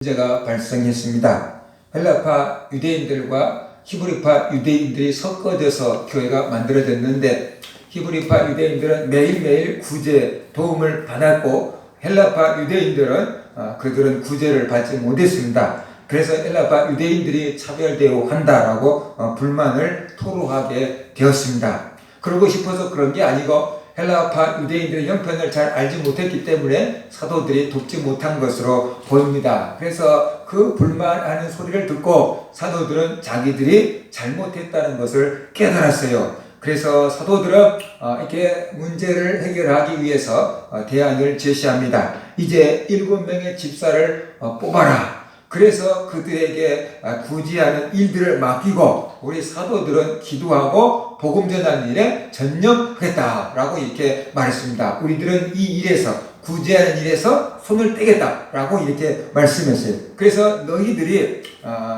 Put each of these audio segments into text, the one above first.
문제가 발생했습니다. 헬라파 유대인들과 히브리파 유대인들이 섞어져서 교회가 만들어졌는데 히브리파 유대인들은 매일매일 구제 도움을 받았고 헬라파 유대인들은 그들은 구제를 받지 못했습니다. 그래서 헬라파 유대인들이 차별대우 한다라고 불만을 토로하게 되었습니다. 그러고 싶어서 그런 게 아니고 헬라파 유대인들의 형편을 잘 알지 못했기 때문에 사도들이 돕지 못한 것으로 보입니다. 그래서 그 불만하는 소리를 듣고 사도들은 자기들이 잘못했다는 것을 깨달았어요. 그래서 사도들은 이렇게 문제를 해결하기 위해서 대안을 제시합니다. 이제 7명의 집사를 뽑아라. 그래서 그들에게 구제하는 일들을 맡기고 우리 사도들은 기도하고 복음 전하는 일에 전념하겠다라고 이렇게 말했습니다. 우리들은 이 일에서 구제하는 일에서 손을 떼겠다라고 이렇게 말씀했어요. 그래서 너희들이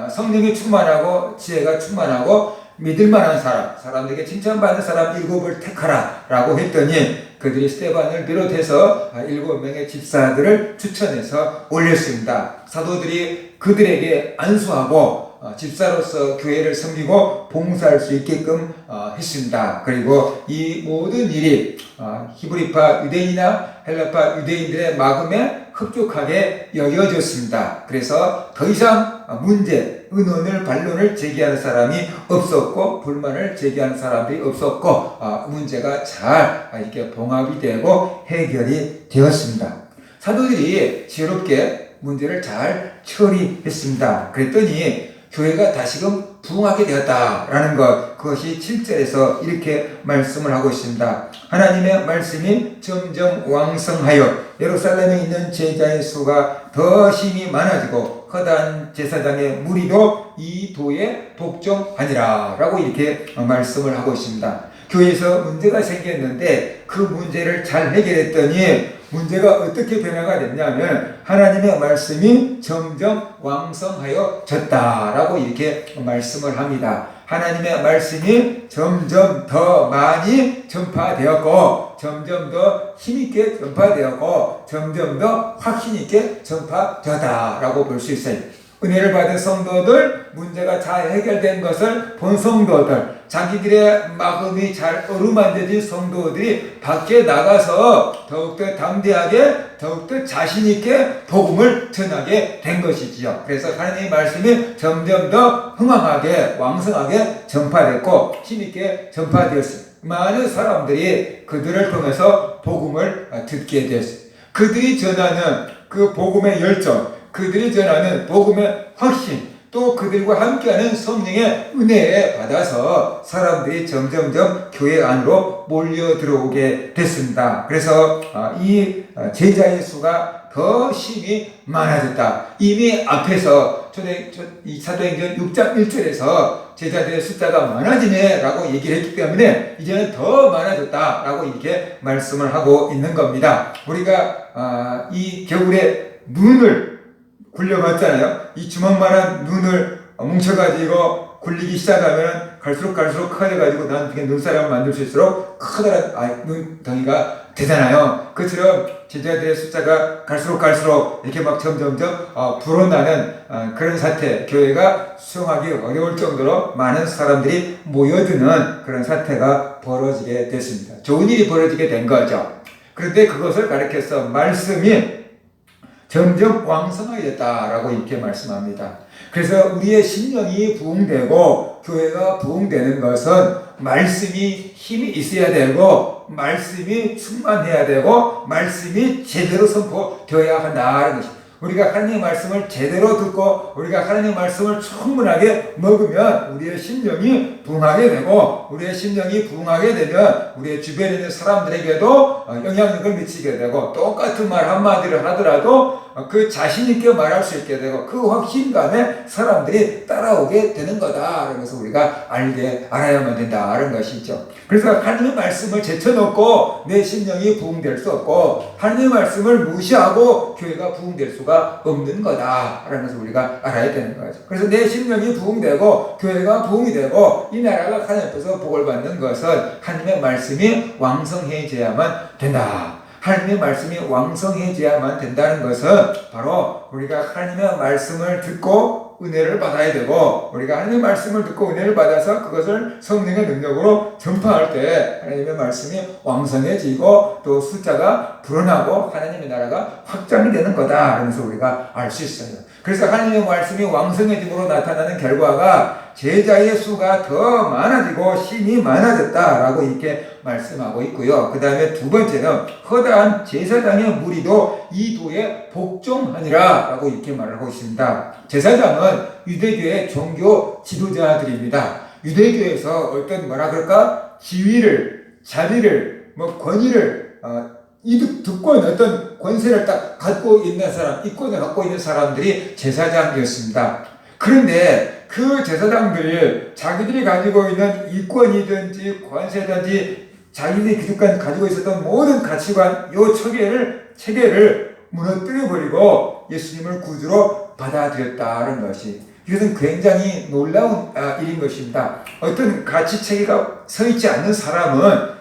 성령이 충만하고 지혜가 충만하고 믿을만한 사람들에게 칭찬받는 사람 7을 택하라 라고 했더니 그들이 스데반을 비롯해서 7명의 집사들을 추천해서 올렸습니다. 사도들이 그들에게 안수하고 집사로서 교회를 섬기고 봉사할 수 있게끔 했습니다. 그리고 이 모든 일이 히브리파 유대인이나 헬라파 유대인들의 마음에 흡족하게 여겨졌습니다. 그래서 더 이상 의논을 반론을 제기하는 사람이 없었고 불만을 제기하는 사람들이 없었고 문제가 잘 이렇게 봉합이 되고 해결이 되었습니다. 사도들이 지혜롭게 문제를 잘 처리했습니다. 그랬더니 교회가 다시금 부흥하게 되었다라는 것, 그것이 7절에서 이렇게 말씀을 하고 있습니다. 하나님의 말씀이 점점 왕성하여 예루살렘에 있는 제자의 수가 더 힘이 많아지고 허다한 제사장의 무리도 이 도에 복종하니라 라고 이렇게 말씀을 하고 있습니다. 교회에서 문제가 생겼는데 그 문제를 잘 해결했더니 문제가 어떻게 변화가 됐냐면 하나님의 말씀이 점점 왕성하여 졌다라고 이렇게 말씀을 합니다. 하나님의 말씀이 점점 더 많이 전파되었고 점점 더 힘있게 전파되었고 점점 더 확신있게 전파되었다라고 볼 수 있어요. 은혜를 받은 성도들, 문제가 잘 해결된 것을 본 성도들, 자기들의 마음이 잘 어루만져진 성도들이 밖에 나가서 더욱더 담대하게, 더욱더 자신있게 복음을 전하게 된 것이지요. 그래서 하나님의 말씀이 점점 더 흥황하게, 왕성하게 전파됐고 힘있게 전파되었습니다. 많은 사람들이 그들을 통해서 복음을 듣게 되었어요. 그들이 전하는 그 복음의 열정, 그들이 전하는 복음의 확신, 또 그들과 함께하는 성령의 은혜에 받아서 사람들이 점점점 교회 안으로 몰려 들어오게 됐습니다. 그래서 이 제자의 수가 더 힘이 많아졌다. 이미 앞에서 사도행전 6장 1절에서 제자들의 숫자가 많아지네 라고 얘기를 했기 때문에 이제는 더 많아졌다 라고 이렇게 말씀을 하고 있는 겁니다. 우리가 이 겨울에 눈을 굴려봤잖아요. 이 주먹만한 눈을 뭉쳐가지고 굴리기 시작하면 갈수록 커져가지고 나중에 눈사람을 만들 수 있도록 커다란 눈덩이가 되잖아요. 그처럼 제자들의 숫자가 갈수록 이렇게 막 점점점 불어나는 그런 사태, 교회가 수용하기 어려울 정도로 많은 사람들이 모여드는 그런 사태가 벌어지게 됐습니다. 좋은 일이 벌어지게 된 거죠. 그런데 그것을 가리켜서 말씀이 점점 왕성하겠다라고 이렇게 말씀합니다. 그래서 우리의 심령이 부흥되고 교회가 부흥되는 것은 말씀이 힘이 있어야 되고 말씀이 충만해야 되고 말씀이 제대로 선포되어야 한다는 것입니다. 우리가 하나님의 말씀을 제대로 듣고 우리가 하나님의 말씀을 충분하게 먹으면 우리의 심령이 부흥하게 되고 우리의 심령이 부흥하게 되면 우리의 주변에 있는 사람들에게도 영향력을 미치게 되고 똑같은 말 한마디를 하더라도 그 자신있게 말할 수 있게 되고 그 확신감에 사람들이 따라오게 되는 거다. 그래서 우리가 알아야만 된다는 것이죠. 그래서 하나님의 말씀을 제쳐놓고 내 심령이 부흥될 수 없고 하나님의 말씀을 무시하고 교회가 부흥될 수가 없는 거다. 라는 것을 우리가 알아야 되는 거죠. 그래서 내 심령이 부흥되고 교회가 부흥이 되고 이 나라가 하나님 앞에서 복을 받는 것은 하나님의 말씀이 왕성해져야만 된다. 하나님의 말씀이 왕성해져야만 된다는 것은 바로 우리가 하나님의 말씀을 듣고 은혜를 받아야 되고, 우리가 하나님의 말씀을 듣고 은혜를 받아서 그것을 성령의 능력으로 전파할 때 하나님의 말씀이 왕성해지고 또 숫자가 불어나고 하나님의 나라가 확장이 되는 거다 하면서 우리가 알 수 있어요. 그래서 하나님의 말씀이 왕성해짐으로 나타나는 결과가 제자의 수가 더 많아지고 힘이 많아졌다라고 이렇게 말씀하고 있고요. 그 다음에 두 번째는 허다한 제사장의 무리도 이 도에 복종하니라 라고 이렇게 말하고 있습니다. 제사장은 유대교의 종교 지도자들입니다. 유대교에서 어떤 뭐라 그럴까? 지위를, 자리를, 권위를, 이득, 득권, 어떤 권세를 딱 갖고 있는 사람, 이권을 갖고 있는 사람들이 제사장이었습니다. 그런데 그 제사장들이 자기들이 가지고 있는 이권이든지 권세든지 자기들이 그동안 가지고 있었던 모든 가치관, 요 체계를 무너뜨려버리고 예수님을 구주로 받아들였다는 것이, 이것은 굉장히 놀라운 일인 것입니다. 어떤 가치 체계가 서 있지 않는 사람은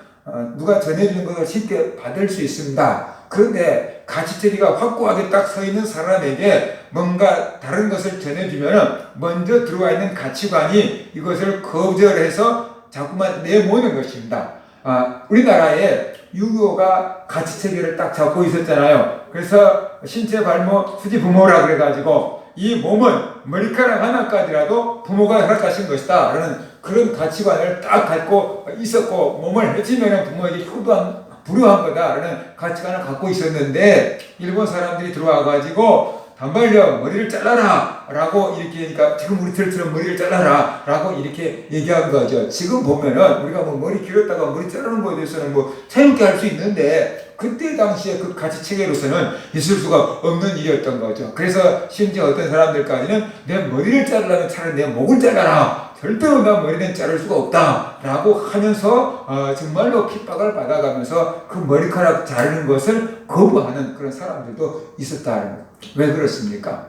누가 전해주는 것을 쉽게 받을 수 있습니다. 그런데 가치체계가 확고하게 딱 서 있는 사람에게 뭔가 다른 것을 전해주면 먼저 들어와 있는 가치관이 이것을 거절해서 자꾸만 내모는 것입니다. 우리나라에 유교가 가치체계를 딱 잡고 있었잖아요. 그래서 신체 발모 수지 부모라 그래가지고 이 몸은 머리카락 하나까지라도 부모가 허락하신 것이다 라는 그런 가치관을 딱 갖고 있었고, 몸을 해치면 부모에게 불효한 거다라는 가치관을 갖고 있었는데, 일본 사람들이 들어와가지고 단발령 머리를 잘라라 라고 이렇게, 그러니까 지금 우리들처럼 머리를 잘라라 라고 이렇게 얘기한 거죠. 지금 보면은 우리가 머리 길었다가 머리 자르는 거에 대해서는 자유롭게 할 수 있는데, 그때 당시에 그 가치 체계로서는 있을 수가 없는 일이었던 거죠. 그래서 심지어 어떤 사람들까지는 내 머리를 자르려면 차라리 내 목을 잘라라, 절대로 나 머리는 자를 수가 없다 라고 하면서 정말로 핍박을 받아가면서 그 머리카락 자르는 것을 거부하는 그런 사람들도 있었다는 거예요. 왜 그렇습니까?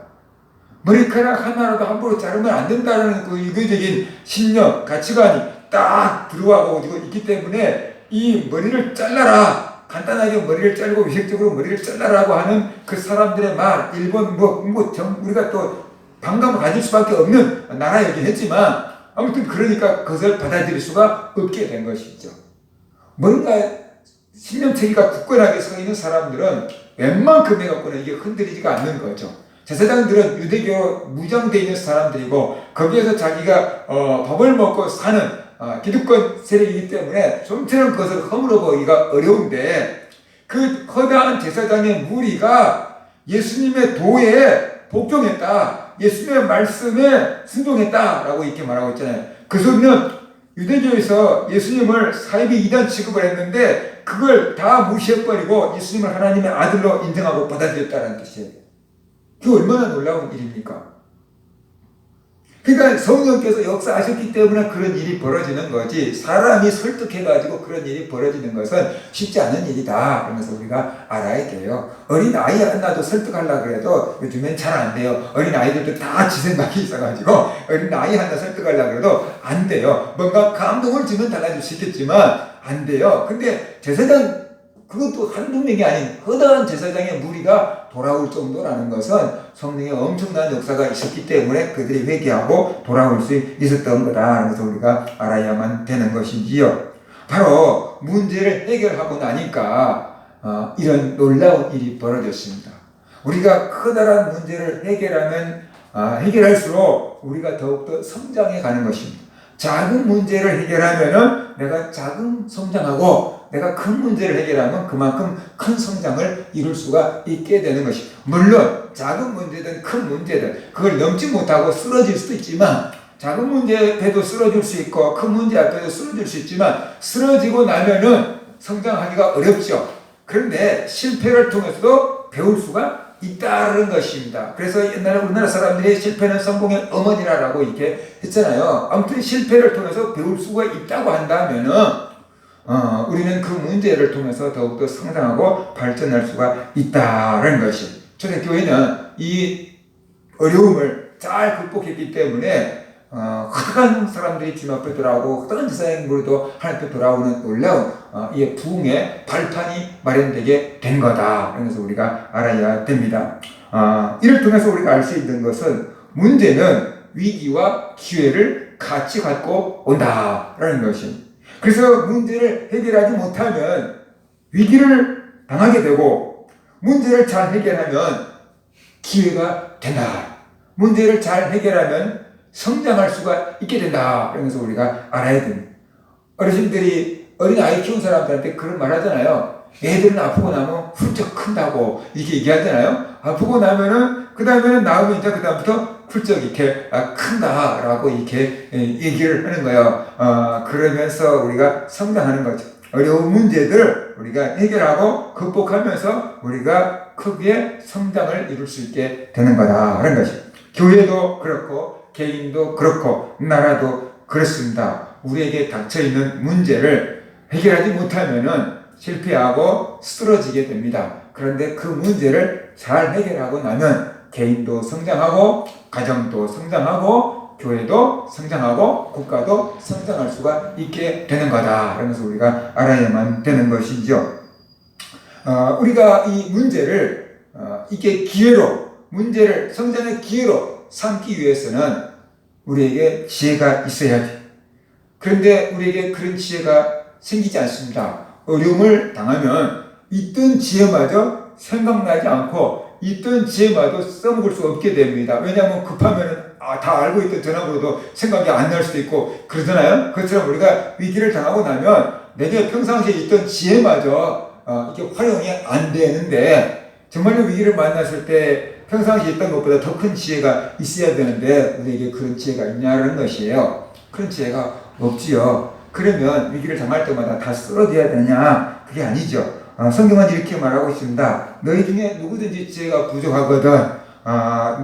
머리카락 하나라도 함부로 자르면 안 된다는 그 유교적인 신념, 가치관이 딱 들어와고 있기 때문에 이 머리를 잘라라, 간단하게 머리를 자르고 위색적으로 머리를 잘라라고 하는 그 사람들의 말, 일본 우리가 또 반감을 가질 수밖에 없는 나라이긴 했지만, 아무튼 그러니까 그것을 받아들일 수가 없게 된 것이죠. 뭔가 신념체계가 굳건하게 서 있는 사람들은 웬만큼에 갖고는 이게 흔들리지가 않는 거죠. 제사장들은 유대교 무장되어 있는 사람들이고, 거기에서 자기가 밥을 먹고 사는 기득권 세력이기 때문에 좀처럼 그것을 허물어 보기가 어려운데, 그 허다한 제사장의 무리가 예수님의 도에 복종했다, 예수님의 말씀에 순종했다라고 이렇게 말하고 있잖아요. 그 소리는 유대교에서 예수님을 사이비 이단 취급을 했는데 그걸 다 무시해버리고 예수님을 하나님의 아들로 인정하고 받아들였다는 뜻이에요. 그게 얼마나 놀라운 일입니까? 그러니까 성령께서 역사하셨기 때문에 그런 일이 벌어지는 거지, 사람이 설득해가지고 그런 일이 벌어지는 것은 쉽지 않은 일이다 그러면서 우리가 알아야 돼요. 어린 아이 하나도 설득하려고 해도 요즘엔 잘 안 돼요. 어린 아이들도 다 지 생각이 있어가지고 어린 아이 하나 설득하려고 해도 안 돼요. 뭔가 감동을 주면 달라질 수 있겠지만 안 돼요. 근데 제사장, 그것도 한두 명이 아닌 허다한 제사장의 무리가 돌아올 정도라는 것은 성령의 엄청난 역사가 있었기 때문에 그들이 회개하고 돌아올 수 있었던 거다. 그래서 우리가 알아야만 되는 것이지요. 바로 문제를 해결하고 나니까 이런 놀라운 일이 벌어졌습니다. 우리가 커다란 문제를 해결할수록 우리가 더욱더 성장해 가는 것입니다. 작은 문제를 해결하면은 내가 작은 성장하고, 내가 큰 문제를 해결하면 그만큼 큰 성장을 이룰 수가 있게 되는 것입니다. 물론 작은 문제든 큰 문제든 그걸 넘지 못하고 쓰러질 수도 있지만, 작은 문제 앞에도 쓰러질 수 있고 큰 문제 앞에도 쓰러질 수 있지만, 쓰러지고 나면은 성장하기가 어렵죠. 그런데 실패를 통해서도 배울 수가 있다는 것입니다. 그래서 옛날에 우리나라 사람들이 실패는 성공의 어머니라고 이렇게 했잖아요. 아무튼 실패를 통해서 배울 수가 있다고 한다면은 우리는 그 문제를 통해서 더욱더 성장하고 발전할 수가 있다는 것이, 초대교회는 이 어려움을 잘 극복했기 때문에 허다한 사람들이 주님 앞에 돌아오고 허다한 제사장의 무리도 하나님 앞에 돌아오는 놀라운 이 부흥의 발판이 마련되게 된 거다. 그래서 우리가 알아야 됩니다. 이를 통해서 우리가 알 수 있는 것은 문제는 위기와 기회를 같이 갖고 온다라는 것입니다. 그래서 문제를 해결하지 못하면 위기를 당하게 되고 문제를 잘 해결하면 기회가 된다. 문제를 잘 해결하면 성장할 수가 있게 된다. 그러면서 우리가 알아야 됩니다. 어르신들이 어린아이 키운 사람들한테 그런 말 하잖아요. 애들은 아프고 나면 훌쩍 큰다고 이렇게 얘기하잖아요. 아프고 나면은 그 다음에는 나오면 이제 그 다음부터 훌쩍 이렇게 큰다라고 이렇게 얘기를 하는 거예요. 그러면서 우리가 성장하는 거죠. 어려운 문제들을 우리가 해결하고 극복하면서 우리가 크게 성장을 이룰 수 있게 되는 거다라는 것이. 교회도 그렇고 개인도 그렇고 나라도 그렇습니다. 우리에게 닥쳐있는 문제를 해결하지 못하면은 실패하고 쓰러지게 됩니다. 그런데 그 문제를 잘 해결하고 나면 개인도 성장하고 가정도 성장하고 교회도 성장하고 국가도 성장할 수가 있게 되는 거다. 그러면서 우리가 알아야만 되는 것이죠. 우리가 이 문제를 이게 기회로 문제를 성장의 기회로 삼기 위해서는 우리에게 지혜가 있어야지. 그런데 우리에게 그런 지혜가 생기지 않습니다. 어려움을 당하면 있던 지혜마저 생각나지 않고 있던 지혜마저 써먹을 수 없게 됩니다. 왜냐하면 급하면 다 알고 있던 전화번호도 생각이 안 날 수도 있고 그러잖아요. 그처럼 우리가 위기를 당하고 나면 내게 평상시에 있던 지혜마저 이렇게 활용이 안 되는데 정말로 위기를 만났을 때 평상시에 있던 것보다 더 큰 지혜가 있어야 되는데 우리에게 그런 지혜가 있냐는 것이에요. 그런 지혜가 없지요. 그러면 위기를 당할 때마다 다 쓰러져야 되느냐? 그게 아니죠. 성경은 이렇게 말하고 있습니다. 너희 중에 누구든지 지혜가 부족하거든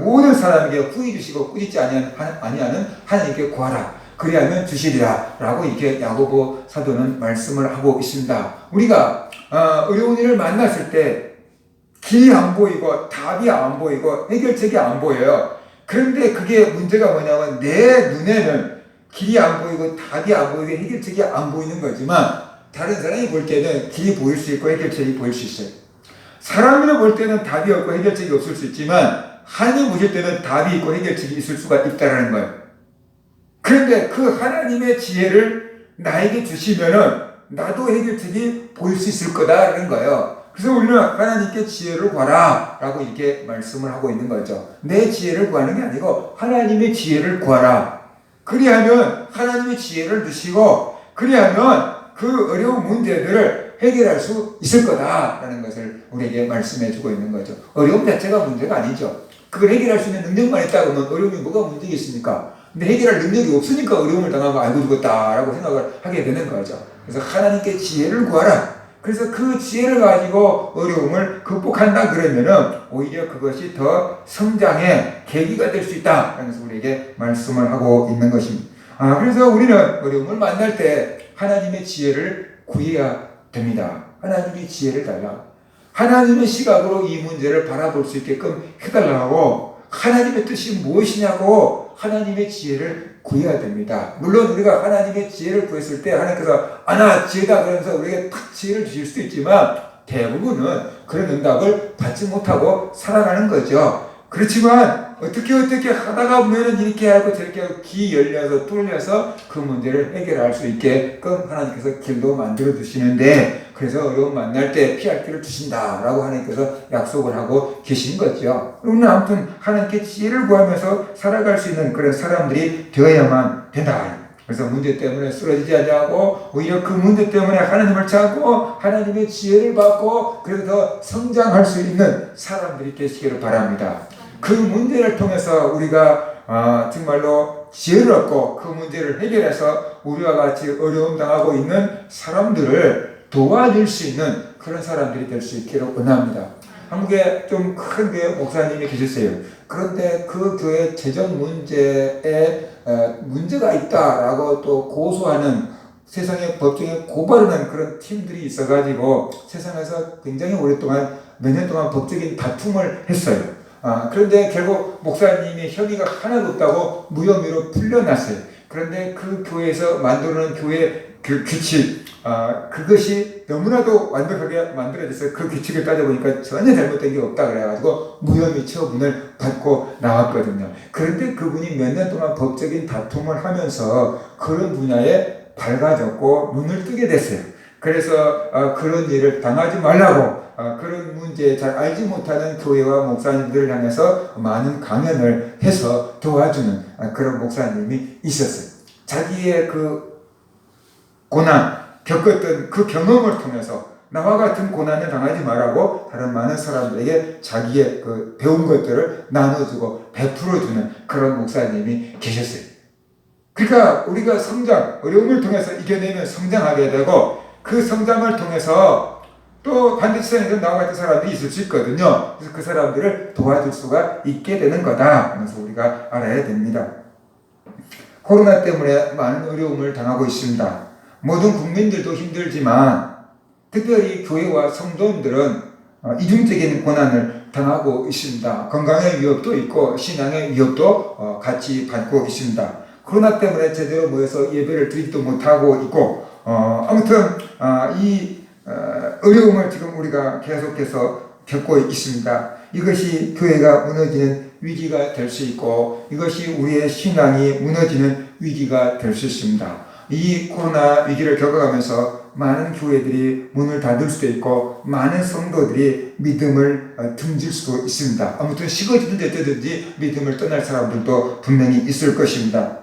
모든 사람에게 후히 주시고 꾸짖지 아니하는 하나님께 구하라. 그리하면 주시리라. 라고 이렇게 야고보 사도는 말씀을 하고 있습니다. 우리가 어려운 일을 만났을 때 길이 안 보이고 답이 안 보이고 해결책이 안 보여요. 그런데 그게 문제가 뭐냐면 내 눈에는 길이 안 보이고 답이 안 보이고 해결책이 안 보이는 거지만 다른 사람이 볼 때는 길이 보일 수 있고 해결책이 보일 수 있어요. 사람으로 볼 때는 답이 없고 해결책이 없을 수 있지만 하나님 보실 때는 답이 있고 해결책이 있을 수가 있다는 거예요. 그런데 그 하나님의 지혜를 나에게 주시면은 나도 해결책이 보일 수 있을 거다라는 거예요. 그래서 우리는 하나님께 지혜를 구하라 라고 이렇게 말씀을 하고 있는 거죠. 내 지혜를 구하는 게 아니고 하나님의 지혜를 구하라. 그리하면 하나님의 지혜를 주시고 그리하면 그 어려운 문제들을 해결할 수 있을 거다라는 것을 우리에게 말씀해 주고 있는 거죠. 어려움 자체가 문제가 아니죠. 그걸 해결할 수 있는 능력만 있다고 하면 어려움이 뭐가 문제겠습니까? 근데 해결할 능력이 없으니까 어려움을 당하고 알고 죽었다라고 생각을 하게 되는 거죠. 그래서 하나님께 지혜를 구하라. 그래서 그 지혜를 가지고 어려움을 극복한다 그러면은 오히려 그것이 더 성장의 계기가 될 수 있다. 그래서 우리에게 말씀을 하고 있는 것입니다. 그래서 우리는 어려움을 만날 때 하나님의 지혜를 구해야 됩니다. 하나님의 지혜를 달라. 하나님의 시각으로 이 문제를 바라볼 수 있게끔 해달라고 하나님의 뜻이 무엇이냐고 하나님의 지혜를 구해야 됩니다. 물론 우리가 하나님의 지혜를 구했을 때 하나님께서 나 지혜다 그러면서 우리에게 탁 지혜를 주실 수도 있지만 대부분은 그런 응답을 받지 못하고 살아가는 거죠. 그렇지만 어떻게 하다가 보면은 이렇게 하고 저렇게 하고 귀 열려서 뚫려서 그 문제를 해결할 수 있게끔 하나님께서 길도 만들어 주시는데 그래서 어려움 만날 때 피할 길을 주신다라고 하나님께서 약속을 하고 계신 거죠. 우리는 아무튼 하나님께 지혜를 구하면서 살아갈 수 있는 그런 사람들이 되어야만 된다. 그래서 문제 때문에 쓰러지지 않고 오히려 그 문제 때문에 하나님을 찾고 하나님의 지혜를 받고 그래서 더 성장할 수 있는 사람들이 되시기를 바랍니다. 그 문제를 통해서 우리가 정말로 지혜를 얻고 그 문제를 해결해서 우리와 같이 어려움 당하고 있는 사람들을 도와줄 수 있는 그런 사람들이 될 수 있기를 원합니다. 한국에 좀 큰 교회 목사님이 계셨어요. 그런데 그 교회 재정 문제에 문제가 있다라고 또 고소하는 세상의 법정에 고발하는 그런 팀들이 있어가지고 세상에서 굉장히 오랫동안 몇 년 동안 법적인 다툼을 했어요. 그런데 결국 목사님이 혐의가 하나도 없다고 무혐의로 풀려났어요. 그런데 그 교회에서 만들어놓은 교회 그 규칙, 그것이 너무나도 완벽하게 만들어져서 그 규칙을 따져보니까 전혀 잘못된 게 없다 그래가지고 무혐의 처분을 받고 나왔거든요. 그런데 그분이 몇 년 동안 법적인 다툼을 하면서 그런 분야에 밝아졌고 눈을 뜨게 됐어요. 그래서 그런 일을 당하지 말라고 그런 문제에 잘 알지 못하는 교회와 목사님들을 향해서 많은 강연을 해서 도와주는 그런 목사님이 있었어요. 자기의 그 고난, 겪었던 그 경험을 통해서 나와 같은 고난을 당하지 말라고 다른 많은 사람들에게 자기의 그 배운 것들을 나눠주고 베풀어주는 그런 목사님이 계셨어요. 그러니까 우리가 성장, 어려움을 통해서 이겨내면 성장하게 되고 그 성장을 통해서 또 반드시 세상에서 나와 같은 사람들이 있을 수 있거든요. 그래서 그 사람들을 도와줄 수가 있게 되는 거다. 그래서 우리가 알아야 됩니다. 코로나 때문에 많은 어려움을 당하고 있습니다. 모든 국민들도 힘들지만 특별히 교회와 성도님들은 이중적인 고난을 당하고 있습니다. 건강의 위협도 있고 신앙의 위협도 같이 받고 있습니다. 코로나 때문에 제대로 모여서 예배를 드리지도 못하고 있고 아무튼 이 어려움을 지금 우리가 계속해서 겪고 있습니다. 이것이 교회가 무너지는 위기가 될 수 있고 이것이 우리의 신앙이 무너지는 위기가 될 수 있습니다. 이 코로나 위기를 겪어가면서 많은 교회들이 문을 닫을 수도 있고 많은 성도들이 믿음을 등질 수도 있습니다. 아무튼 식어지든지 어쩌든지 믿음을 떠날 사람들도 분명히 있을 것입니다.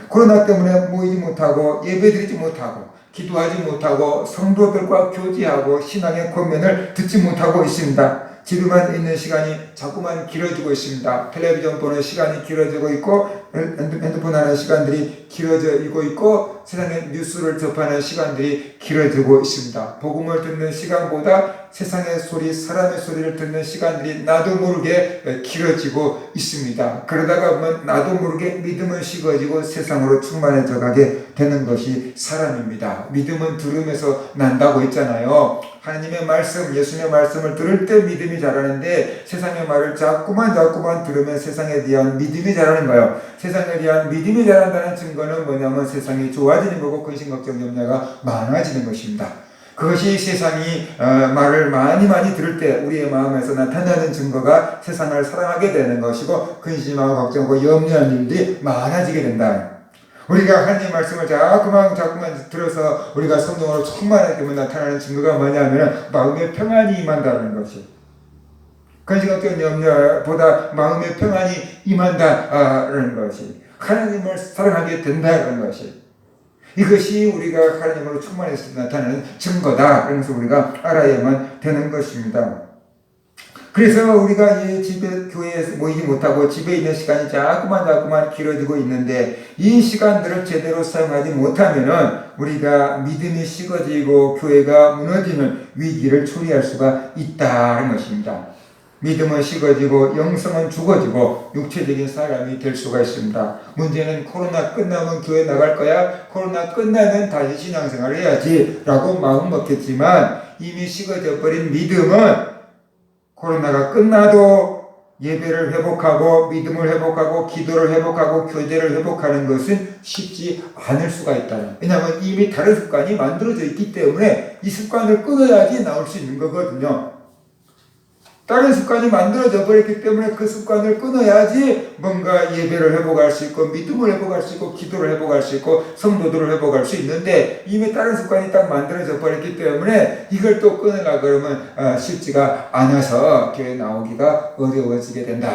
코로나 때문에 모이지 못하고 예배드리지 못하고 기도하지 못하고 성도들과 교제하고 신앙의 권면을 듣지 못하고 있습니다. 집에만 있는 시간이 자꾸만 길어지고 있습니다. 텔레비전 보는 시간이 길어지고 있고 핸드폰 하는 시간들이 길어지고 있고 세상의 뉴스를 접하는 시간들이 길어지고 있습니다. 복음을 듣는 시간보다 세상의 소리, 사람의 소리를 듣는 시간들이 나도 모르게 길어지고 있습니다. 그러다가 보면 나도 모르게 믿음은 식어지고 세상으로 충만해져 가게 되는 것이 사람입니다. 믿음은 들음에서 난다고 했잖아요. 하나님의 말씀, 예수님의 말씀을 들을 때 믿음이 자라는데 세상의 말을 자꾸만 들으면 세상에 대한 믿음이 자라는 거예요. 세상에 대한 믿음이 자란다는 증거는 뭐냐면 세상이 좋아지는 거고 근심, 걱정, 염려가 많아지는 것입니다. 그것이 세상이 말을 많이 들을 때 우리의 마음에서 나타나는 증거가 세상을 사랑하게 되는 것이고 근심하고 걱정하고 염려하는 일들이 많아지게 된다. 우리가 하나님의 말씀을 자꾸만 들어서 우리가 성령으로 충만하게 되면 나타나는 증거가 뭐냐면 마음의 평안이 임한다는 것이. 근심 걱정 염려보다 마음의 평안이 임한다는 것이. 하나님을 사랑하게 된다는 것이. 이것이 우리가 하나님으로 충만했을 때 나타나는 증거다. 그래서 우리가 알아야만 되는 것입니다. 그래서 우리가 이 집에 교회에서 모이지 못하고 집에 있는 시간이 자꾸만 길어지고 있는데 이 시간들을 제대로 사용하지 못하면은 우리가 믿음이 식어지고 교회가 무너지는 위기를 초래할 수가 있다는 것입니다. 믿음은 식어지고 영성은 죽어지고 육체적인 사람이 될 수가 있습니다. 문제는 코로나 끝나면 교회 나갈 거야? 코로나 끝나면 다시 신앙생활을 해야지 라고 마음 먹겠지만 이미 식어져 버린 믿음은 코로나가 끝나도 예배를 회복하고 믿음을 회복하고 기도를 회복하고 교제를 회복하는 것은 쉽지 않을 수가 있다. 왜냐하면 이미 다른 습관이 만들어져 있기 때문에 이 습관을 끊어야지 나올 수 있는 거거든요. 다른 습관이 만들어져 버렸기 때문에 그 습관을 끊어야지 뭔가 예배를 회복할 수 있고 믿음을 회복할 수 있고 기도를 회복할 수 있고 성도들을 회복할 수 있는데 이미 다른 습관이 딱 만들어져 버렸기 때문에 이걸 또 끊으려고 그러면 쉽지가 않아서 교회 나오기가 어려워지게 된다.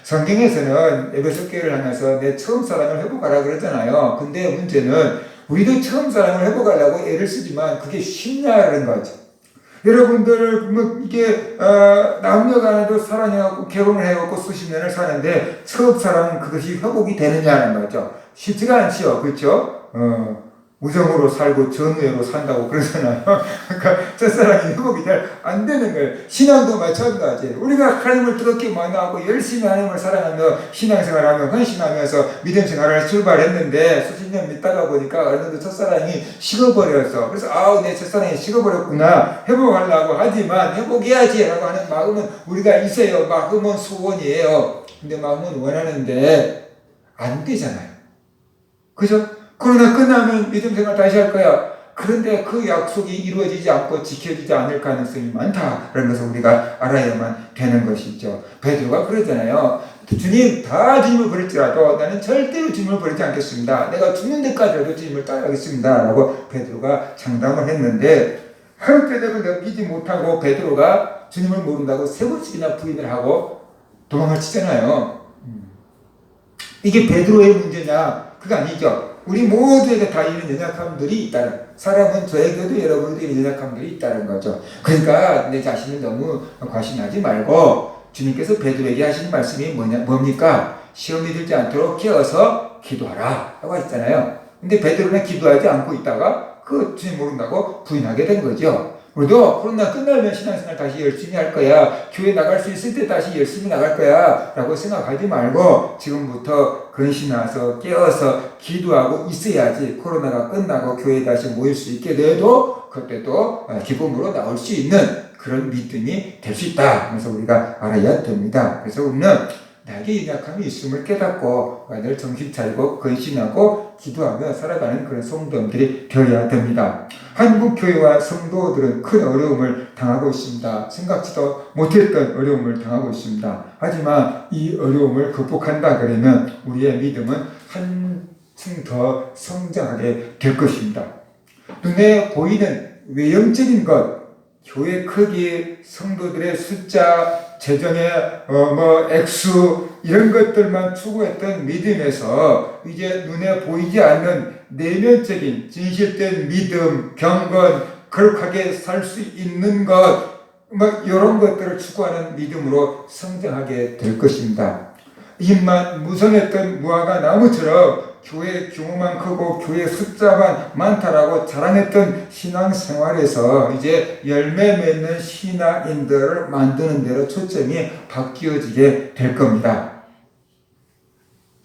성경에서는 에베소 교회를 향해서 내 처음 사랑을 회복하라 그러잖아요. 근데 문제는 우리도 처음 사랑을 회복하려고 애를 쓰지만 그게 쉽냐는 거죠. 여러분들 이게 남녀간에도 사랑해갖고 결혼을 해갖고 수십 년을 사는데 처음 사랑은 그것이 회복이 되느냐는 거죠. 쉽지가 않지요, 그렇죠? 우정으로 살고 전우애로 산다고 그러잖아요. 그러니까 첫사랑이 회복이 잘 안 되는 거예요. 신앙도 마찬가지예요. 우리가 하나님을 그렇게 만나고 열심히 하나님을 사랑하며 신앙생활하며 헌신하면서 믿음생활을 출발했는데 수십 년 믿다가 보니까 어느 정도 첫사랑이 식어버려서, 그래서 아우 내 첫사랑이 식어버렸구나, 회복하려고 하지만 회복해야지 라고 하는 마음은 우리가 있어요. 마음은 소원이에요. 근데 마음은 원하는데 안 되잖아요. 그죠? 코로나 끝나면 믿음생활 다시 할 거야. 그런데 그 약속이 이루어지지 않고 지켜지지 않을 가능성이 많다라는 것을 우리가 알아야만 되는 것이죠. 베드로가 그러잖아요. 주님, 다 주님을 버릴지라도 나는 절대로 주님을 버리지 않겠습니다. 내가 죽는 데까지라도 주님을 따라가겠습니다 라고 베드로가 장담을 했는데, 한편으로 넘기지 못하고 베드로가 주님을 모른다고 세 번씩이나 부인을 하고 도망을 치잖아요. 이게 베드로의 문제냐? 그거 아니죠. 우리 모두에게 다 이런 연약함들이 있다는, 사람은 저에게도 여러분에게 이런 연약함들이 있다는 거죠. 그러니까 내 자신을 너무 과신하지 말고 주님께서 베드로에게 하시는 말씀이 뭡니까? 시험이 들지 않도록 깨어서 기도하라 라고 했잖아요. 근데 베드로는 기도하지 않고 있다가 그 주님 모른다고 부인하게 된 거죠. 우리도 코로나 끝나면 신앙생활 다시 열심히 할 거야, 교회 나갈 수 있을 때 다시 열심히 나갈 거야 라고 생각하지 말고 지금부터 근신해서 깨어서 기도하고 있어야지 코로나가 끝나고 교회에 다시 모일 수 있게 돼도 그때도 기쁨으로 나올 수 있는 그런 믿음이 될 수 있다. 그래서 우리가 알아야 됩니다. 그래서 우리는 나에게 연약함이 있음을 깨닫고 늘 정신 차리고 근신하고 기도하며 살아가는 그런 성도들이 되어야 됩니다. 한국 교회와 성도들은 큰 어려움을 당하고 있습니다. 생각지도 못했던 어려움을 당하고 있습니다. 하지만 이 어려움을 극복한다 그러면 우리의 믿음은 한층 더 성장하게 될 것입니다. 눈에 보이는 외형적인 것, 교회 크기, 성도들의 숫자, 재정의 액수, 이런 것들만 추구했던 믿음에서 이제 눈에 보이지 않는 내면적인 진실된 믿음, 경건, 거룩하게 살 수 있는 것, 이런 것들을 추구하는 믿음으로 성장하게 될 것입니다. 입만 무성했던 무화과 나무처럼 교회 규모만 크고 교회 숫자만 많다라고 자랑했던 신앙생활에서 이제 열매 맺는 신앙인들을 만드는 데로 초점이 바뀌어지게 될 겁니다.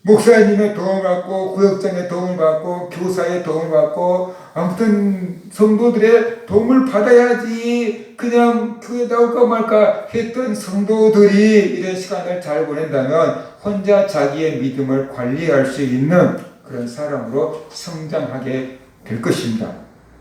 목사님의 도움을 받고 구역장의 도움을 받고 교사의 도움을 받고 아무튼 성도들의 도움을 받아야지 그냥 교회 나올까 말까 했던 성도들이 이런 시간을 잘 보낸다면 혼자 자기의 믿음을 관리할 수 있는 그런 사람으로 성장하게 될 것입니다.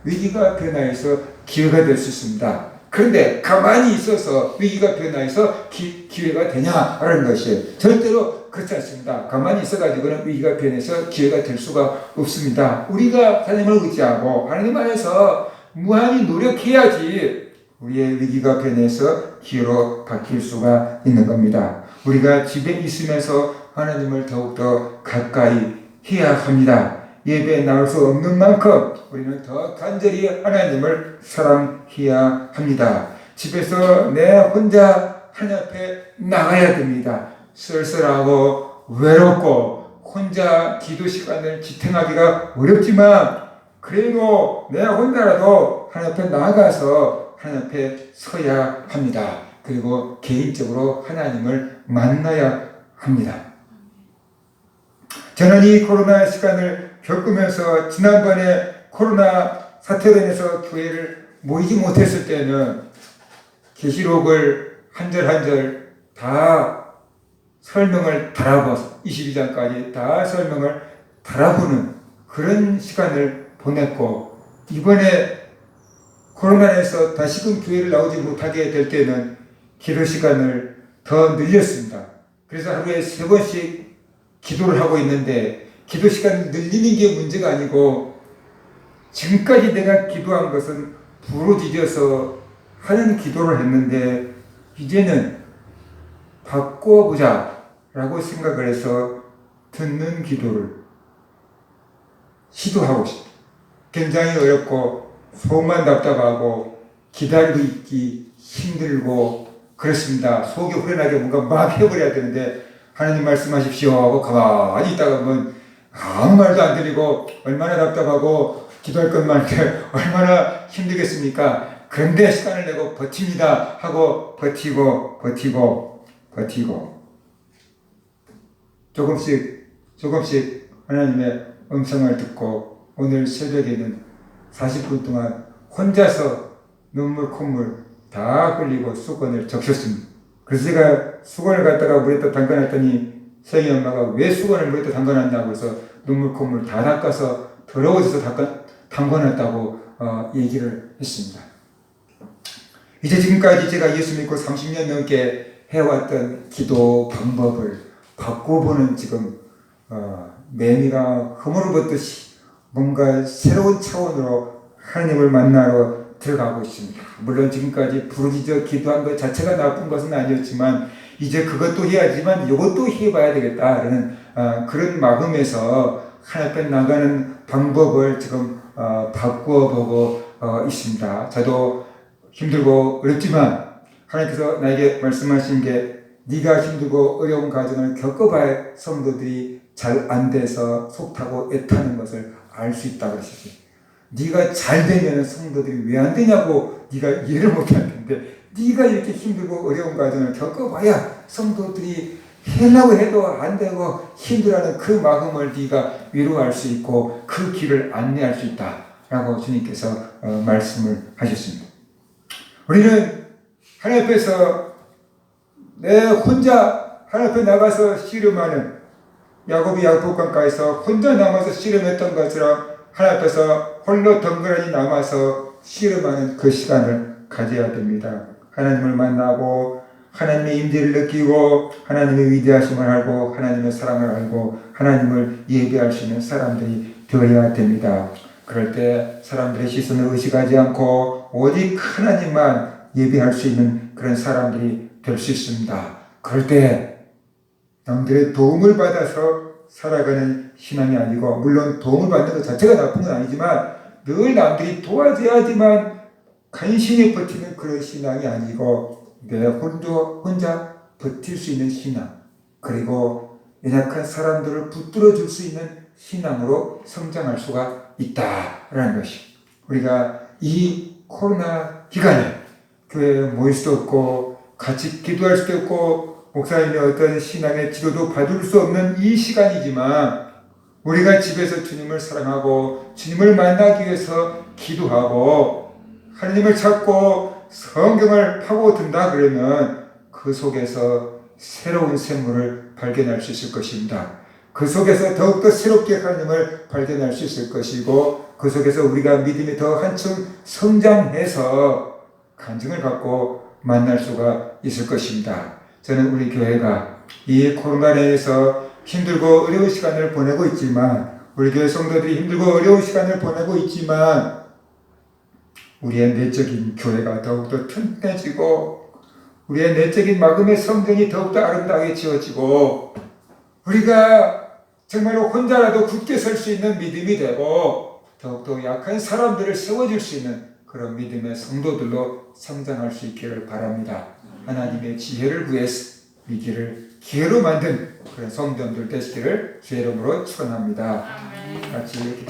위기가 변화해서 기회가 될 수 있습니다. 그런데 가만히 있어서 위기가 변화해서 기회가 되냐라는 것이 절대로 그렇지 않습니다. 가만히 있어가지고는 위기가 변해서 기회가 될 수가 없습니다. 우리가 하나님을 의지하고 하나님 안에서 무한히 노력해야지 우리의 위기가 변해서 기회로 바뀔 수가 있는 겁니다. 우리가 집에 있으면서 하나님을 더욱더 가까이 해야 합니다. 예배에 나올 수 없는 만큼 우리는 더 간절히 하나님을 사랑해야 합니다. 집에서 내 혼자 하나님 앞에 나가야 됩니다. 쓸쓸하고 외롭고 혼자 기도 시간을 지탱하기가 어렵지만 그래도 내 혼자라도 하나님 앞에 나가서 하나님 앞에 서야 합니다. 그리고 개인적으로 하나님을 만나야 합니다. 저는 이 코로나 시간을 겪으면서 지난번에 코로나 사태로 인해서 교회를 모이지 못했을 때는 계시록을 한 절 한 절 다 설명을 달아봐서 22장까지 다 설명을 달아보는 그런 시간을 보냈고, 이번에 코로나에서 다시금 교회를 나오지 못하게 될 때는 기도 시간을 더 늘렸습니다. 그래서 하루에 3번씩 기도를 하고 있는데 기도 시간을 늘리는 게 문제가 아니고 지금까지 내가 기도한 것은 부르짖어서 하는 기도를 했는데 이제는 바꿔보자 라고 생각을 해서 듣는 기도를 시도하고 싶어요. 굉장히 어렵고 속만 답답하고 기다리고 있기 힘들고 그렇습니다. 속이 후련하게 뭔가 막 해버려야 되는데 하나님 말씀하십시오 하고 가만히 있다가 보면 아무 말도 안 들리고 얼마나 답답하고 기도할 것만 얼마나 힘들겠습니까? 그런데 시간을 내고 버팁니다 하고 버티고 조금씩 하나님의 음성을 듣고 오늘 새벽에는 40분 동안 혼자서 눈물 콧물 다 흘리고 수건을 적셨습니다. 그래서 제가 수건을 갖다가 물에다 담가놨더니 서영이 엄마가 왜 수건을 물에다 담가놨냐고 해서 눈물 콧물 다 닦아서 더러워져서 담가놨다고 얘기를 했습니다. 이제 지금까지 제가 예수 믿고 30년 넘게 해왔던 기도 방법을 바꿔보는 지금 매미가 허물어붙듯이 뭔가 새로운 차원으로 하나님을 만나러 들어가고 있습니다. 물론 지금까지 부르짖어 기도한 것 자체가 나쁜 것은 아니었지만 이제 그것도 해야지만 이것도 해봐야 되겠다라는 그런 마음에서 하나님 앞에 나가는 방법을 지금 바꾸어보고 있습니다. 저도 힘들고 어렵지만 하나님께서 나에게 말씀하신 게 네가 힘들고 어려운 과정을 겪어봐야 성도들이 잘 안 돼서 속타고 애타는 것을 알 수 있다고 그러시지. 네가 잘 되면 성도들이 왜 안 되냐고 네가 이해를 못할 텐데 네가 이렇게 힘들고 어려운 과정을 겪어봐야 성도들이 하려고 해도 안 되고 힘들어하는 그 마음을 네가 위로할 수 있고 그 길을 안내할 수 있다라고 주님께서 말씀을 하셨습니다. 우리는 하나님 앞에서 내 혼자 하나님 앞에 나가서 씨름하는 야곱이 야복강가에서 혼자 남아서 씨름했던 것처럼 하나님 앞에서 홀로 덩그러니 남아서 씨름하는 그 시간을 가져야 됩니다. 하나님을 만나고 하나님의 임재를 느끼고 하나님의 위대하심을 알고 하나님의 사랑을 알고 하나님을 예배할 수 있는 사람들이 되어야 됩니다. 그럴 때 사람들의 시선을 의식하지 않고 오직 하나님만 예배할 수 있는 그런 사람들이 될 수 있습니다. 그럴 때 남들의 도움을 받아서 살아가는 신앙이 아니고 물론 도움을 받는 것 자체가 나쁜 건 아니지만 늘 남들이 도와줘야지만 간신히 버티는 그런 신앙이 아니고 내 혼자 버틸 수 있는 신앙 그리고 연약한 사람들을 붙들어 줄 수 있는 신앙으로 성장할 수가 있다라는 것이 우리가 이 코로나 기간에 교회에 모일 수도 없고 같이 기도할 수도 없고 목사님의 어떤 신앙의 지도도 받을 수 없는 이 시간이지만 우리가 집에서 주님을 사랑하고 주님을 만나기 위해서 기도하고 하나님을 찾고 성경을 파고든다 그러면 그 속에서 새로운 샘물을 발견할 수 있을 것입니다. 그 속에서 더욱더 새롭게 하나님을 발견할 수 있을 것이고 그 속에서 우리가 믿음이 더 한층 성장해서 간증을 갖고 만날 수가 있을 것입니다. 저는 우리 교회가 이 코로나에서 힘들고 어려운 시간을 보내고 있지만 우리 교회 성도들이 힘들고 어려운 시간을 보내고 있지만 우리의 내적인 교회가 더욱더 튼튼해지고 우리의 내적인 마음의 성전이 더욱더 아름다게 지어지고 우리가 정말로 혼자라도 굳게 설 수 있는 믿음이 되고 더욱더 약한 사람들을 세워줄 수 있는 그런 믿음의 성도들로 성장할 수 있기를 바랍니다. 하나님의 지혜를 구해서 위기를 기회로 만든 그런 성도들 되시기를 주의 이름으로 축원합니다. 같이